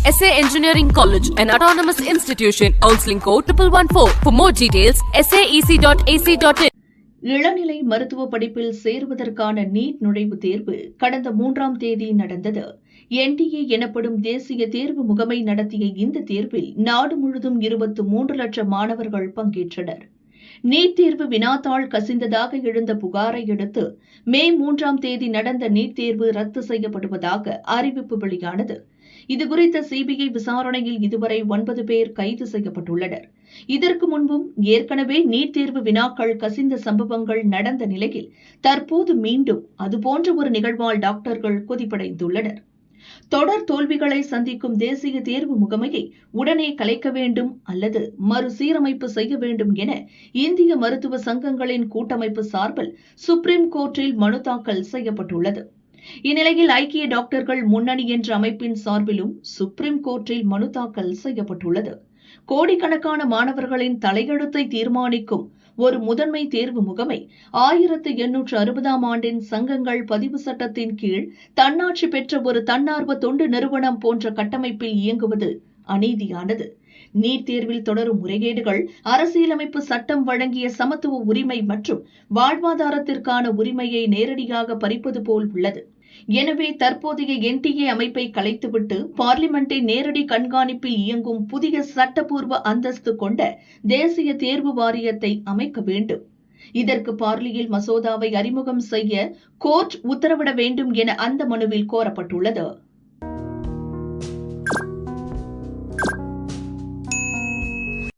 SA Engineering College, an autonomous institution. Counseling code 1114. For more details, saec.ac.in. இளநிலை மருத்துவ படிப்பில் சேருவதற்கான நீட் நுழைவுத் தேர்வு கடந்த 3ஆம் தேதி நடந்தது. NTA எனப்படும் தேசிய தேர்வு முகமை நடத்திய இந்த தேர்வில் நாடு முழுவதும் 23 லட்சம் மாணவர்கள் பங்கேற்றனர். நீட் தேர்வு வினாத்தாள் கசிந்ததாக எழுந்த புகாரை அடுத்து மே 3ஆம் தேதி நடந்த நீட் தேர்வு ரத்து செய்யப்படுவதாக அறிவிப்பு வெளியானது. இதுகுறித்த CBI விசாரணையில் இதுவரை 9 பேர் கைது செய்யப்பட்டுள்ளனர். இதற்கு முன்பும் ஏற்கனவே நீட் தேர்வு வினாக்கள் கசிந்த சம்பவங்கள் நடந்த நிலையில் தற்போது மீண்டும் அதுபோன்ற ஒரு நிகழ்வால் டாக்டர்கள் கொதிப்படைந்துள்ளனர். தொடர் தோல்விகளை சந்திக்கும் தேசிய தேர்வு முகமையை உடனே கலைக்க வேண்டும் அல்லது மறுசீரமைப்பு செய்ய வேண்டும் என இந்திய மருத்துவ சங்கங்களின் கூட்டமைப்பு சார்பில் சுப்ரீம் கோர்ட்டில் மனு தாக்கல் செய்யப்பட்டுள்ளது. இந்நிலையில் ஐக்கிய டாக்டர்கள் முன்னணி என்ற அமைப்பின் சார்பிலும் சுப்ரீம் கோர்ட்டில் மனு தாக்கல் செய்யப்பட்டுள்ளது. கோடிக்கணக்கான மாணவர்களின் தலையெழுத்தை தீர்மானிக்கும் ஒரு முதன்மை தேர்வு முகமை 1860ஆம் ஆண்டின் சங்கங்கள் பதிவு சட்டத்தின் கீழ் தன்னாட்சி பெற்ற ஒரு தன்னார்வ தொண்டு நிறுவனம் போன்ற கட்டமைப்பில் இயங்குவது அநீதியானது. நீட் தேர்வில் தொடரும் முறைகேடுகள் அரசியலமைப்பு சட்டம் வழங்கிய சமத்துவ உரிமை மற்றும் வாழ்வாதாரத்திற்கான உரிமையை நேரடியாக பறிப்பது போல் உள்ளது. எனவே தற்போதைய NTA அமைப்பை கலைத்துவிட்டு பார்லிமெண்டை நேரடி கண்காணிப்பில் இயங்கும் புதிய சட்டப்பூர்வ அந்தஸ்து கொண்ட தேசிய தேர்வு வாரியத்தை அமைக்க வேண்டும். இதற்கு பார்லியில் மசோதாவை அறிமுகம் செய்ய கோர்ட் உத்தரவிட வேண்டும் என அந்த மனுவில் கோரப்பட்டுள்ளது.